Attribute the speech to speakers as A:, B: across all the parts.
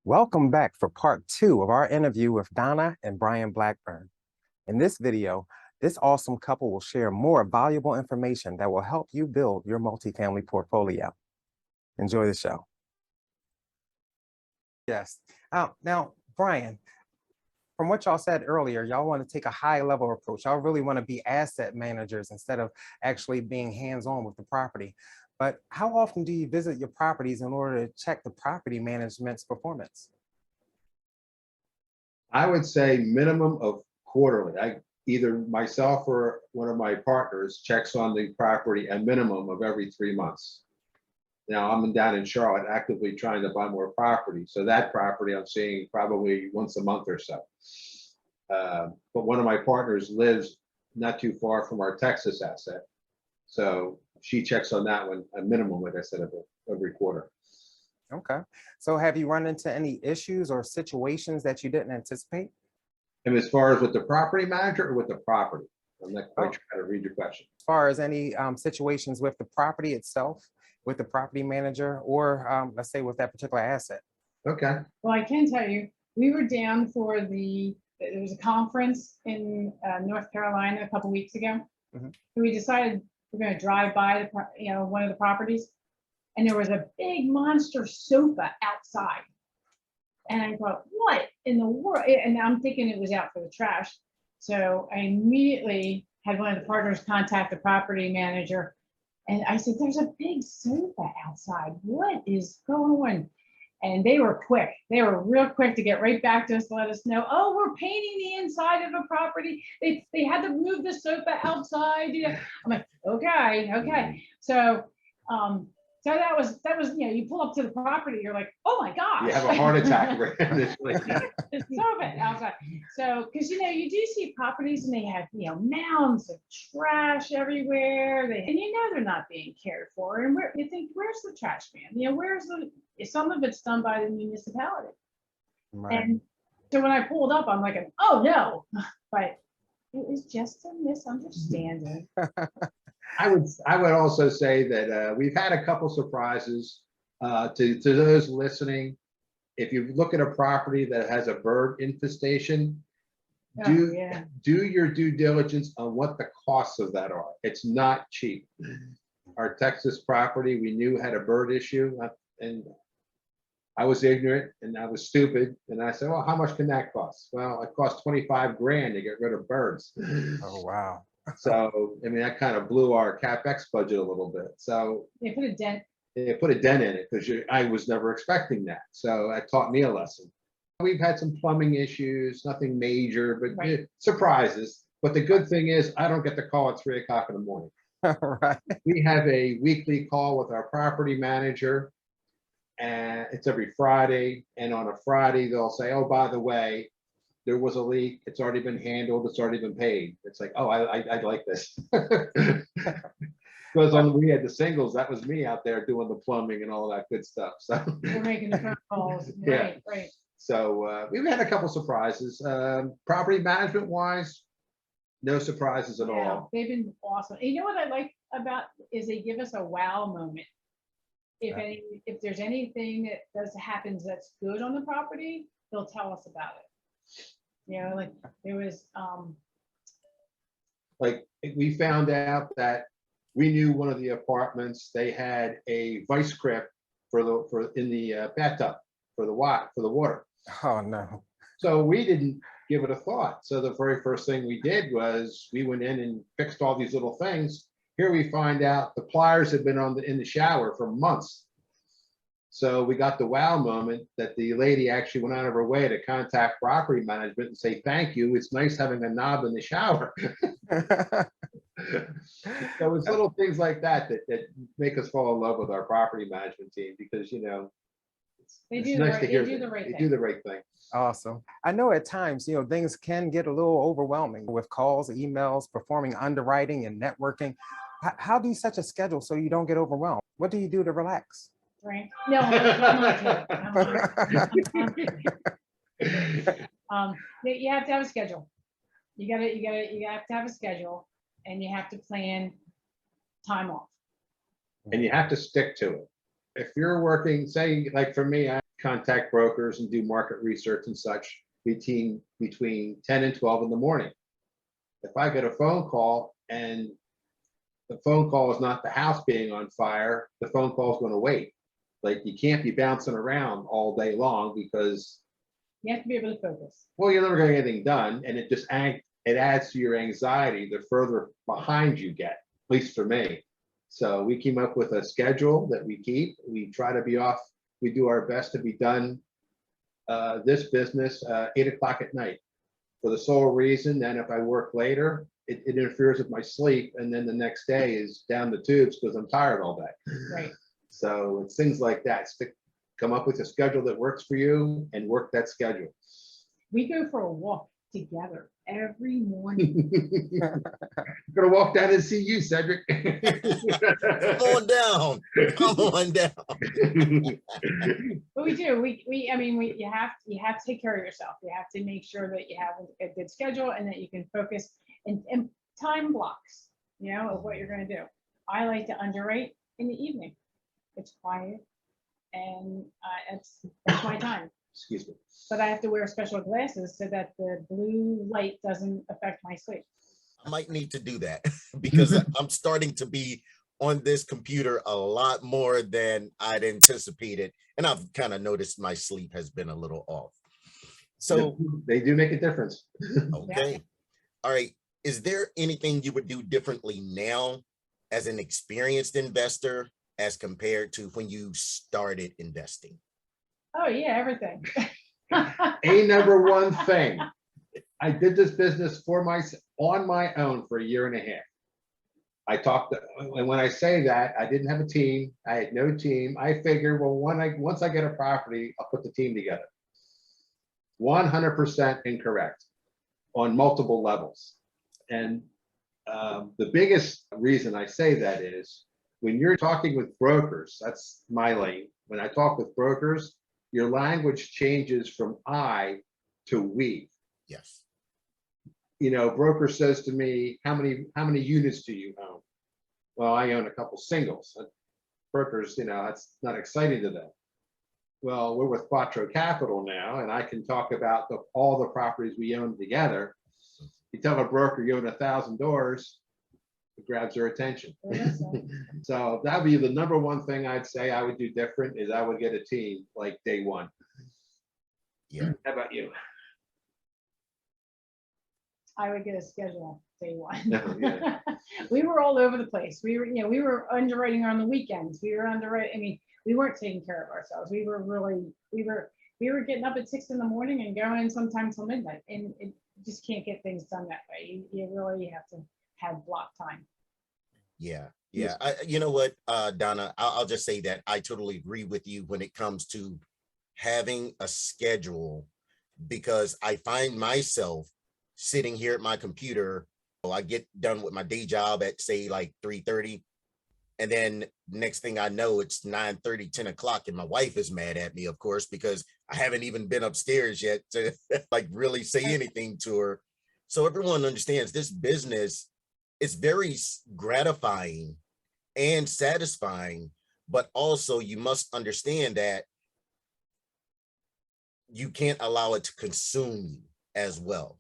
A: Welcome back for part 2 of our interview with Donna and Brian Blackburn. In this video, this awesome couple will share more valuable information that will help you build your multifamily portfolio. Enjoy the show. Yes. Now, Brian, from what y'all said earlier, y'all want to take a high level approach. Y'all really want to be asset managers instead of actually being hands-on with the property. But how often do you visit your properties in order to check the property management's performance?
B: I would say minimum of quarterly. Either myself or one of my partners checks on the property a minimum of every 3 months. Now I'm down in Charlotte actively trying to buy more property. So that property I'm seeing probably once a month or so. But one of my partners lives not too far from our Texas asset. So she checks on that one a minimum, like I said, of every quarter.
A: Okay. So have you run into any issues or situations that you didn't anticipate?
B: And as far as with the property manager or with the property? I'm not quite sure how to read your question.
A: As far as any situations with the property itself, with the property manager, or let's say with that particular asset?
B: Okay.
C: Well, I can tell you, we were down for there was a conference in North Carolina a couple weeks ago.
A: Mhm.
C: We decided we're going to drive by one of the properties, and there was a big monster sofa outside. And I thought, what in the world? And I'm thinking it was out for the trash. So I immediately had one of the partners contact the property manager. And I said, there's a big sofa outside. What is going on? And they were quick. They were real quick to get right back to us to let us know, oh, we're painting the inside of a property. They had to move the sofa outside. I'm like, okay. So so that was, you pull up to the property, you're like, oh my gosh.
B: You have a heart attack right initially.
C: The sofa outside. So, because you do see properties and they have mounds of trash everywhere. And they're not being cared for. And you think, where's the trash man? Some of it's done by the municipality.
A: Right.
C: And so when I pulled up, I'm like, oh no, but it was just a misunderstanding.
B: I would also say that we've had a couple surprises to those listening. If you look at a property that has a bird infestation, do your due diligence on what the costs of that are. It's not cheap. Our Texas property we knew had a bird issue, and I was ignorant and I was stupid. And I said, well, how much can that cost? Well, it cost 25 grand to get rid of birds.
A: Oh, wow.
B: So, I mean, that kind of blew our CapEx budget a little bit. So
C: They put a dent.
B: They put a dent in it because I was never expecting that. So that taught me a lesson. We've had some plumbing issues, nothing major, but
C: Right.
B: Surprises. But the good thing is I don't get the call at 3 o'clock in the morning.
A: Right.
B: We have a weekly call with our property manager, and it's every Friday. And on a Friday, they'll say, oh, by the way, there was a leak. It's already been handled. It's already been paid. It's like, oh, I like this. Because we had the singles, that was me out there doing the plumbing and all that good stuff. So
C: We're making the phone calls.
B: Yeah.
C: Right.
B: So we've had a couple surprises. Property management wise, no surprises at all.
C: They've been awesome. And you know what I like about is they give us a wow moment. If there's anything that happens that's good on the property, they'll tell us about it. Like there was
B: Like we found out that we knew one of the apartments, they had a vice grip in the bathtub for the water.
A: Oh, no.
B: So we didn't give it a thought. So the very first thing we did was we went in and fixed all these little things. Here we find out the pliers had been in the shower for months. So we got the wow moment that the lady actually went out of her way to contact property management and say, thank you. It's nice having a knob in the shower. So it's little things like that make us fall in love with our property management team because,
C: they
B: it's
C: do
B: nice to hear
C: the right
B: they
C: thing.
B: do the right thing.
A: Awesome. I know at times, things can get a little overwhelming with calls, emails, performing underwriting and networking. How do you set a schedule so you don't get overwhelmed? What do you do to relax?
C: Right. No, I'm you have to have a schedule. You have to have a schedule, and you have to plan time off.
B: And you have to stick to it. If you're working, say, like for me, contact brokers and do market research and such between 10 and 12 in the morning. If I get a phone call and the phone call is not the house being on fire, the phone call is going to wait. Like, you can't be bouncing around all day long because,
C: You have to be able to focus.
B: well, you're never going to get anything done, and it adds to your anxiety the further behind you get, at least for me. So we came up with a schedule that we keep. We try to be off. We do our best to be done this business 8 o'clock at night, for the sole reason that if I work later, it interferes with my sleep, and then the next day is down the tubes because I'm tired all day.
C: Right.
B: So it's things like that. Come up with a schedule that works for you and work that schedule.
C: We go for a walk together every morning.
B: I'm gonna walk down and see you, Cedric.
D: Come on down. Come on down.
C: But we do, I mean, you have to take care of yourself. You have to make sure that you have a good schedule and that you can focus and time blocks, you know, of what you're gonna do. I like to underwrite in the evening. It's quiet and that's my time.
B: Excuse me.
C: But I have to wear special glasses so that the blue light doesn't affect my sleep.
D: I might need to do that because I'm starting to be on this computer a lot more than I'd anticipated. And I've kind of noticed my sleep has been a little off. So,
B: They do make a difference.
D: okay. All right. Is there anything you would do differently now as an experienced investor as compared to when you started investing?
C: Oh yeah, everything.
B: A number one thing, I did this business on my own for 1.5 years. And when I say that, I didn't have a team. I had no team. I figured, well, once I get a property, I'll put the team together. 100% incorrect on multiple levels. And the biggest reason I say that is when you're talking with brokers, that's my lane. When I talk with brokers, your language changes from I to we.
D: Yes.
B: You know, broker says to me, how many units do you own? Well, I own a couple singles. Brokers, you know, that's not exciting to them. Well, we're with Quattro Capital now, and I can talk about all the properties we own together. You tell a broker you own 1,000 doors, it grabs their attention. So that would be the number one thing I'd say I would do different is I would get a team like day one.
D: Yeah.
B: How about you?
C: I would get a schedule day one.
B: No, yeah.
C: We were all over the place. We were underwriting on the weekends. We were underwriting. I mean, we weren't taking care of ourselves. We were getting up at 6 in the morning and going sometimes till midnight, and it just can't get things done that way. You really have to have block time.
D: Yeah. Yeah. You know what, Donna, I'll just say that I totally agree with you when it comes to having a schedule, because I find myself sitting here at my computer. Well, I get done with my day job at say like 3:30. And then next thing I know, it's 9:30, 10 o'clock. And my wife is mad at me, of course, because I haven't even been upstairs yet to like really say anything to her. So everyone understands this business is very gratifying and satisfying, but also you must understand that you can't allow it to consume you as well.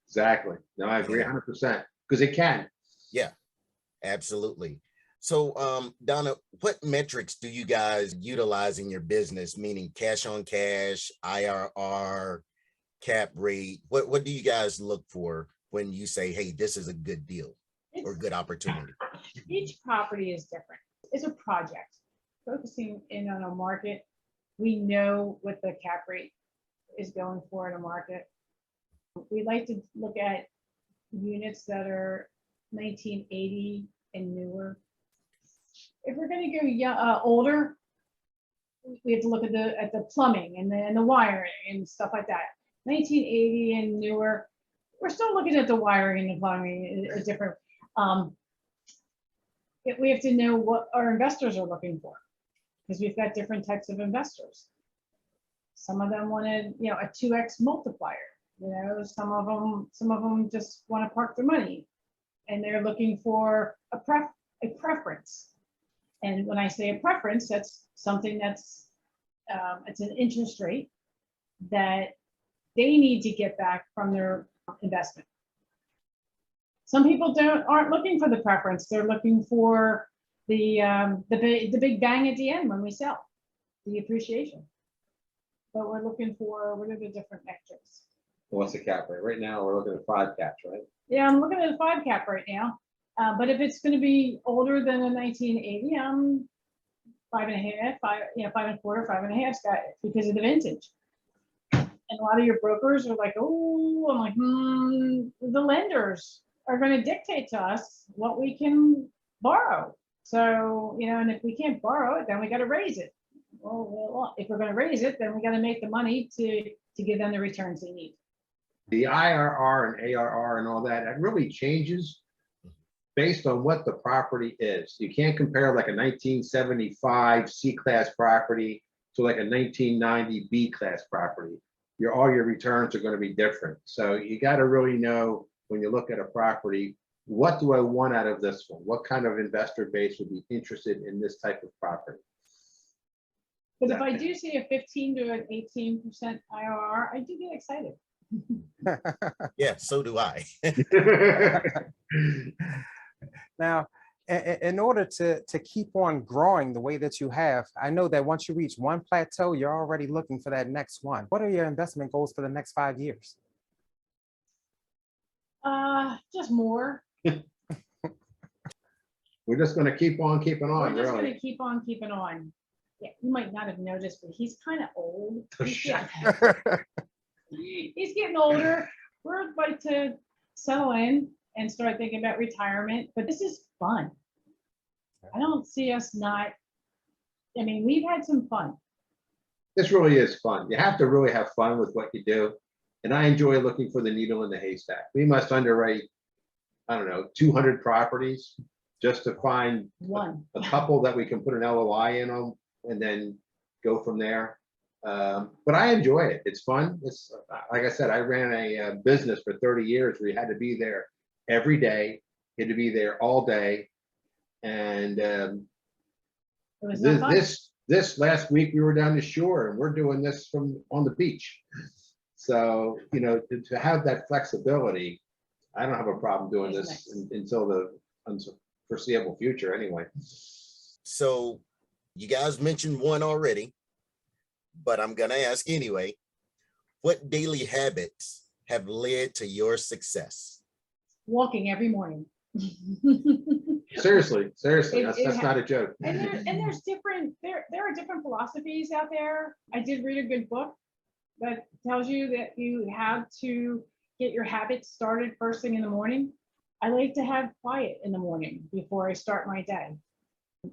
B: Exactly. No, I agree 100% because it can.
D: Yeah, absolutely. So, Donna, what metrics do you guys utilize in your business? Meaning cash on cash, IRR, cap rate. What do you guys look for when you say, hey, this is a good deal or good opportunity?
C: Each property is different. It's a project. Focusing in on a market, we know what the cap rate is going for in a market. We like to look at units that are 1980 and newer. If we're going to go older, we have to look at the plumbing and the wiring and stuff like that. 1980 and newer, we're still looking at the wiring and the plumbing is different. We have to know what our investors are looking for, because we've got different types of investors. Some of them wanted, a 2x multiplier. Some of them just want to park their money, and they're looking for a preference. And when I say a preference, that's something that's it's an interest rate that they need to get back from their investment. Some people aren't looking for the preference. They're looking for the big bang at the end when we sell, the appreciation. But we're looking for, what are the different metrics?
B: What's the cap rate? Right now, we're looking at 5 caps, right?
C: Yeah, I'm looking at a 5 cap right now. But if it's going to be older than a 1980, I'm 5.5, 5.25, 5.5, Scott, because of the vintage. And a lot of your brokers are like, oh, I'm like, the lenders are going to dictate to us what we can borrow. So, and if we can't borrow it, then we got to raise it. Well, if we're going to raise it, then we got to make the money to give them the returns they need.
B: The IRR and ARR and all that, it really changes based on what the property is. You can't compare like a 1975 C-class property to like a 1990 B-class property. All your returns are going to be different. So you got to really know when you look at a property, what do I want out of this one? What kind of investor base would be interested in this type of property?
C: But if I do see a 15 to an 18% IRR, I do get excited.
D: Yeah, so do I.
A: Now, in order to keep on growing the way that you have, I know that once you reach one plateau, you're already looking for that next one. What are your investment goals for the next 5 years?
C: Just more.
B: We're just going to keep on keeping on.
C: We're just
B: Really.
C: going to keep on keeping on. Yeah, you might not have noticed, but he's kind of old. He's getting older. We're about to settle in and start thinking about retirement, but this is fun. I don't see us not. I mean, we've had some fun.
B: This really is fun. You have to really have fun with what you do. And I enjoy looking for the needle in the haystack. We must underwrite, I don't know, 200 properties just to find a couple that we can put an LOI in on and then go from there. But I enjoy it. It's fun. It's like I said, I ran a business for 30 years where you had to be there every day. You had to be there all day. And this last week we were down the shore and we're doing this from on the beach. So, to have that flexibility, I don't have a problem doing this until the foreseeable future anyway.
D: So you guys mentioned one already, but I'm going to ask anyway. What daily habits have led to your success?
C: Walking every morning.
B: Seriously, that's not a joke.
C: And there's different, there are different philosophies out there. I did read a good book that tells you that you have to get your habits started first thing in the morning. I like to have quiet in the morning before I start my day.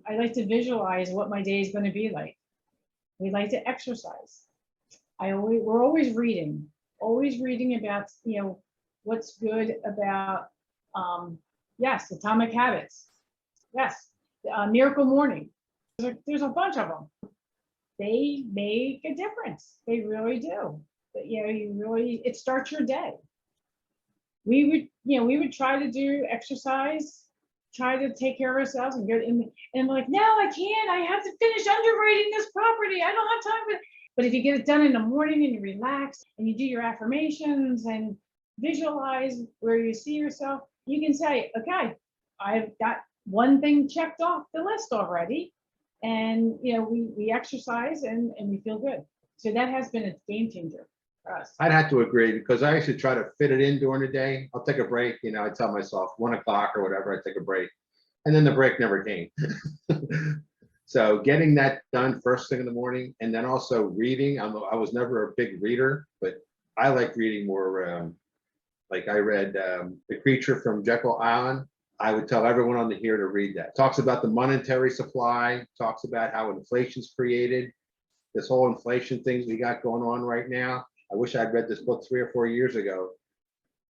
C: I like to visualize what my day is going to be like. We like to exercise. We're always reading about, what's good about, yes, Atomic Habits. Yes, Miracle Morning. There's a bunch of them. They make a difference. They really do. But it starts your day. We would try to do exercise, try to take care of ourselves and like, no, I can't. I have to finish underwriting this property. I don't have time for it. But if you get it done in the morning and you relax and you do your affirmations and visualize where you see yourself, you can say, okay, I've got one thing checked off the list already. And, we exercise and we feel good. So that has been a game changer for us.
B: I'd have to agree because I used to try to fit it in during the day. I'll take a break. I tell myself 1 o'clock or whatever, I take a break. And then the break never came. So getting that done first thing in the morning and then also reading. I was never a big reader, but I like reading more. Like I read The Creature from Jekyll Island. I would tell everyone on here to read that. Talks about the monetary supply, talks about how inflation's created, this whole inflation things we got going on right now. I wish I'd read this book 3 or 4 years ago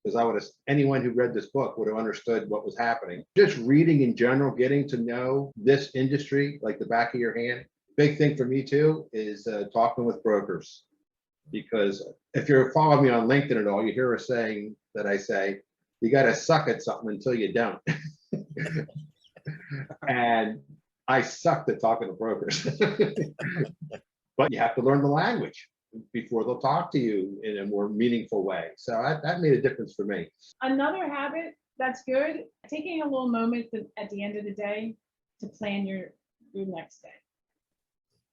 B: because anyone who read this book would have understood what was happening. Just reading in general, getting to know this industry like the back of your hand. Big thing for me too is talking with brokers. Because if you're following me on LinkedIn at all, you hear a saying that I say, you got to suck at something until you don't. And I sucked at talking to brokers. but you have to learn the language before they'll talk to you in a more meaningful way. So that made a difference for me.
C: Another habit that's good, taking a little moment at the end of the day to plan your next day.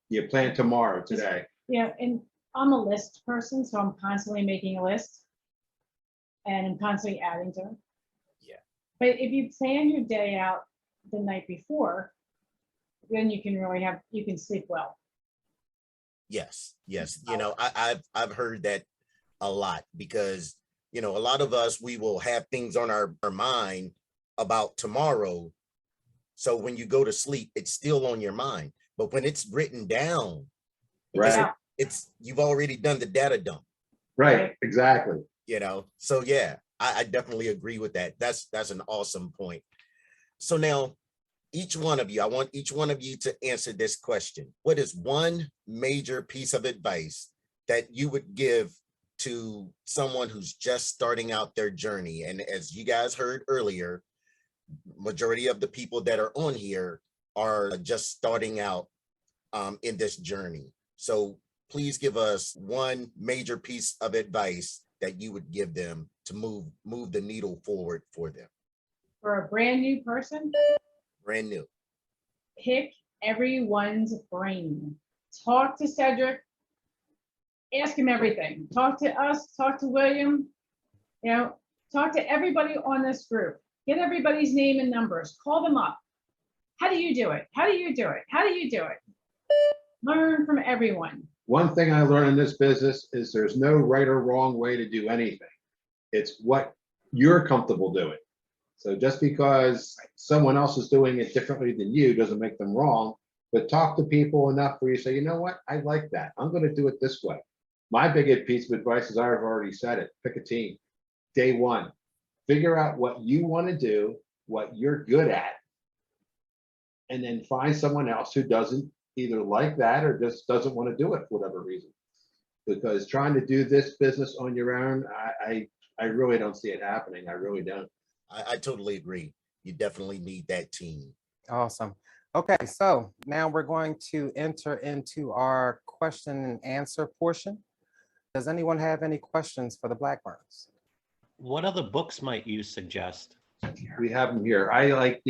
B: You plan tomorrow, today.
C: Yeah, and I'm a list person, so I'm constantly making a list and I'm constantly adding to it.
D: Yeah.
C: But if you plan your day out the night before, then you can sleep well.
D: Yes, yes. I've heard that a lot because, a lot of us, we will have things on our mind about tomorrow. So when you go to sleep, it's still on your mind. But when it's written down,
B: Right.
D: you've already done the data dump,
B: Right. Exactly.
D: So yeah, I definitely agree with that. That's an awesome point. So now I want each one of you to answer this question. What is one major piece of advice that you would give to someone who's just starting out their journey? And as you guys heard earlier, majority of the people that are on here are just starting out in this journey. So please give us one major piece of advice that you would give them to move the needle forward for them.
C: For a brand new person,
D: Brand new.
C: pick everyone's brain. Talk to Cedric. Ask him everything. Talk to us. Talk to William. Talk to everybody on this group. Get everybody's name and numbers. Call them up. How do you do it? How do you do it? How do you do it? Learn from everyone.
B: One thing I learned in this business is there's no right or wrong way to do anything. It's what you're comfortable doing. So just because someone else is doing it differently than you doesn't make them wrong, but talk to people enough where you say, you know what, I like that. I'm going to do it this way. My big piece of advice is I've already said it. Pick a team. Day one, figure out what you want to do, what you're good at, and then find someone else who doesn't either like that or just doesn't want to do it for whatever reason. Because trying to do this business on your own, I really don't see it happening. I really don't.
D: I totally agree. You definitely need that team.
A: Awesome. Okay, so now we're going to enter into our question and answer portion. Does anyone have any questions for the Blackburns?
E: What other books might you suggest?
B: We have them here. I like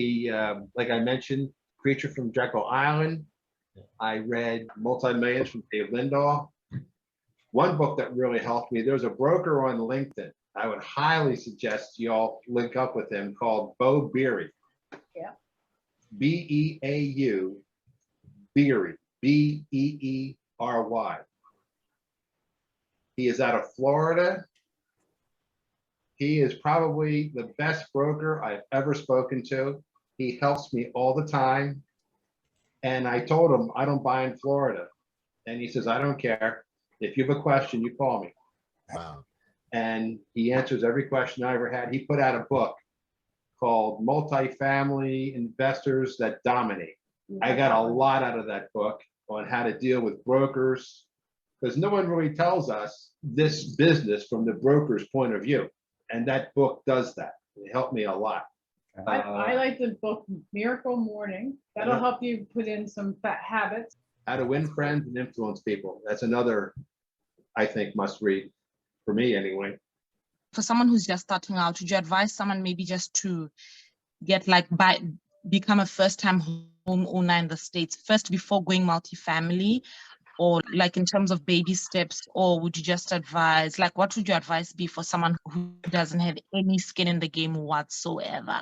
B: like I mentioned, Creature from Jekyll Island. I read Multi-Millions from Dave Lindahl. One book that really helped me, there's a broker on LinkedIn. I would highly suggest y'all link up with him called Bo Beery.
C: Yeah.
B: Beau Beery, Beeery. He is out of Florida. He is probably the best broker I've ever spoken to. He helps me all the time. And I told him, I don't buy in Florida. And he says, I don't care. If you have a question, you call me.
D: Wow.
B: And he answers every question I ever had. He put out a book called Multifamily Investors That Dominate. I got a lot out of that book on how to deal with brokers, because no one really tells us this business from the broker's point of view. And that book does that. It helped me a lot.
C: I like the book Miracle Morning. That'll help you put in some habits.
B: How to Win Friends and Influence People. That's another, I think, must read for me anyway.
F: For someone who's just starting out, would you advise someone maybe just to get become a first-time homeowner in the States first before going multifamily, or like in terms of baby steps, or would you just advise, what would your advice be for someone who doesn't have any skin in the game whatsoever?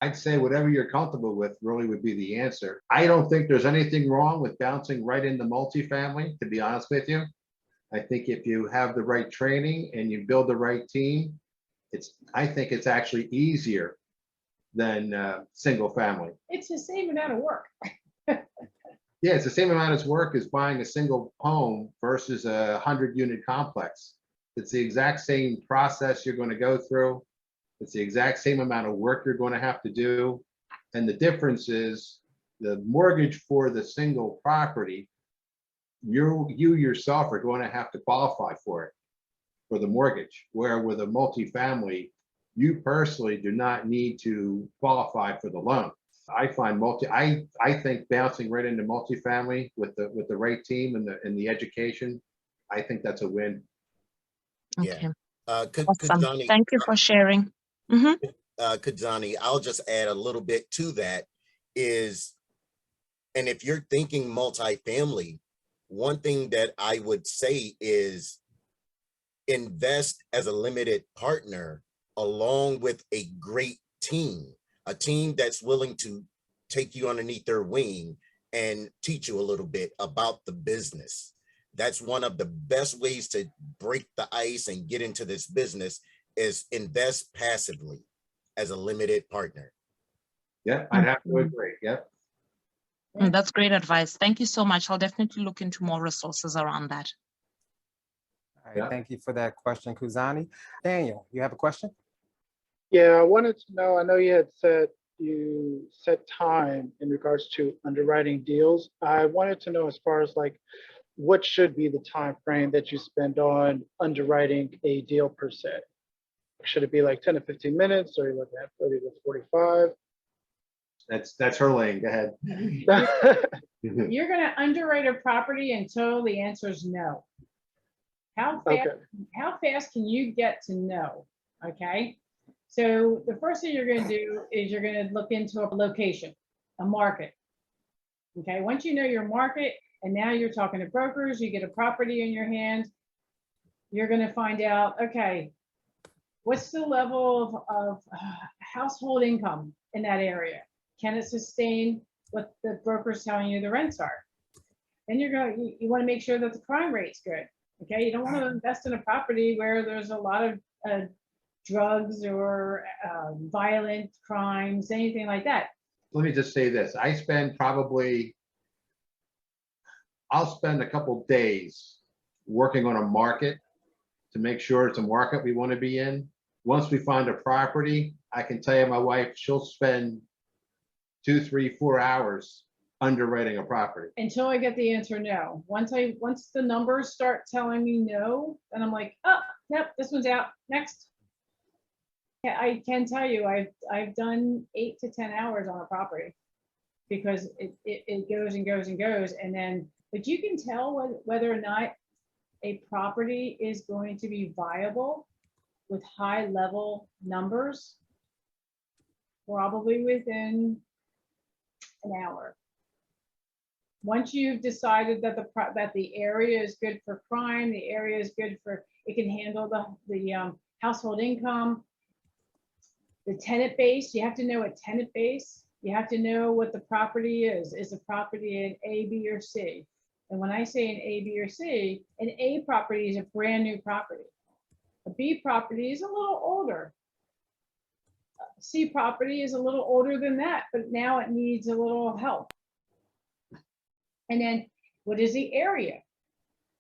B: I'd say whatever you're comfortable with really would be the answer. I don't think there's anything wrong with bouncing right into multifamily, to be honest with you. I think if you have the right training and you build the right team, I think it's actually easier than single family.
C: It's the same amount of work.
B: Yeah, it's the same amount of work as buying a single home versus a 100-unit complex. It's the exact same process you're going to go through. It's the exact same amount of work you're going to have to do. And the difference is the mortgage for the single property, you yourself are going to have to qualify for it, for the mortgage, where with a multifamily, you personally do not need to qualify for the loan. I find I think bouncing right into multifamily with the right team and the education, I think that's a win.
D: Yeah.
F: Okay,
D: Could
F: awesome.
D: Johnny,
F: Thank you for sharing. Mhm.
D: could Johnny, I'll just add a little bit to that is, and if you're thinking multifamily, one thing that I would say is invest as a limited partner along with a great team, a team that's willing to take you underneath their wing and teach you a little bit about the business. That's one of the best ways to break the ice and get into this business is invest passively as a limited partner.
B: Yeah, I'd have to
F: Mhm.
B: agree. Yep.
F: That's great advice. Thank you so much. I'll definitely look into more resources around that.
A: All right,
B: Yeah.
A: thank you for that question, Kuzani. Daniel, you have a question?
G: Yeah, I wanted to know, I know you had said you set time in regards to underwriting deals. I wanted to know as far as like, what should be the time frame that you spend on underwriting a deal per se? Should it be like 10 to 15 minutes, or are you looking at 30 to 45?
B: That's her lane. Go ahead.
C: You're gonna underwrite a property until the answer is no.
G: Okay,
C: How fast can you get to know? Okay. So the first thing you're gonna do is you're gonna look into a location, a market. Okay, once you know your market, and now you're talking to brokers, you get a property in your hand, you're gonna find out, okay, what's the level of household income in that area? Can it sustain what the broker's telling you the rents are? Then you want to make sure that the crime rate's good. Okay, you don't want to invest in a property where there's a lot of drugs or violent crimes, anything like that.
B: Let me just say this. I'll spend a couple days working on a market to make sure it's a market we want to be in. Once we find a property, I can tell you my wife, she'll spend 2, 3, 4 hours underwriting a property.
C: Until I get the answer no. Once the numbers start telling me no, then I'm like, oh, yep, this one's out. Next. Yeah, I can tell you, I've done 8 to 10 hours on a property because it goes and goes and goes, and then, but you can tell whether or not a property is going to be viable with high level numbers probably within an hour. Once you've decided that the area is good for crime, the area is good for, it can handle the household income, the tenant base, you have to know a tenant base. You have to know what the property is. Is the property an A, B, or C? And when I say an A, B, or C, an A property is a brand new property. A B property is a little older. A C property is a little older than that, but now it needs a little help. And then what is the area?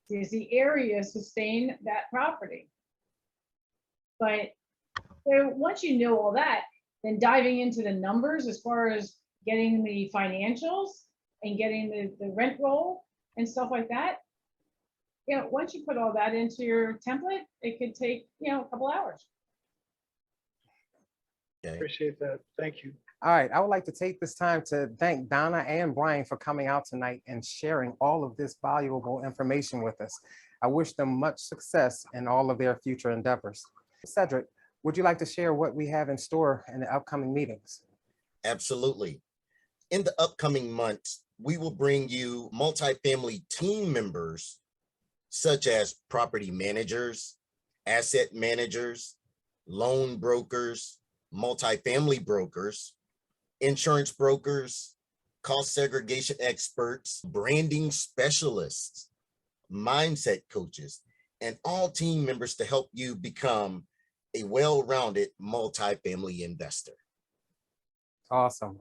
C: Does the area sustain that property? But so once you know all that, then diving into the numbers as far as getting the financials and getting the rent roll and stuff like that, you know, once you put all that into your template, it could take, you know, a couple hours.
D: Okay.
G: appreciate that. Thank you.
A: All right, I would like to take this time to thank Donna and Brian for coming out tonight and sharing all of this valuable information with us. I wish them much success in all of their future endeavors. Cedric, would you like to share what we have in store in the upcoming meetings?
D: Absolutely. In the upcoming months, we will bring you multifamily team members such as property managers, asset managers, loan brokers, multifamily brokers, insurance brokers, cost segregation experts, branding specialists, mindset coaches, and all team members to help you become a well-rounded multifamily investor.
A: Awesome.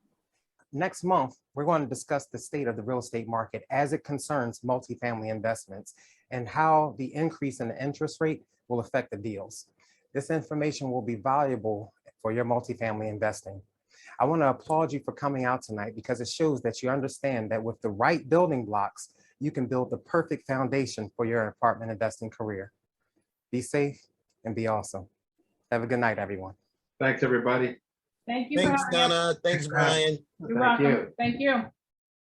A: Next month, we're going to discuss the state of the real estate market as it concerns multifamily investments and how the increase in the interest rate will affect the deals. This information will be valuable for your multifamily investing. I want to applaud you for coming out tonight because it shows that you understand that with the right building blocks, you can build the perfect foundation for your apartment investing career. Be safe and be awesome. Have a good night, everyone.
B: Thanks, everybody.
C: Thank you. for
D: Thanks,
C: having us.
D: Donna. Thanks, Brian.
C: You're
B: Thank
C: welcome.
B: you.
C: Thank you.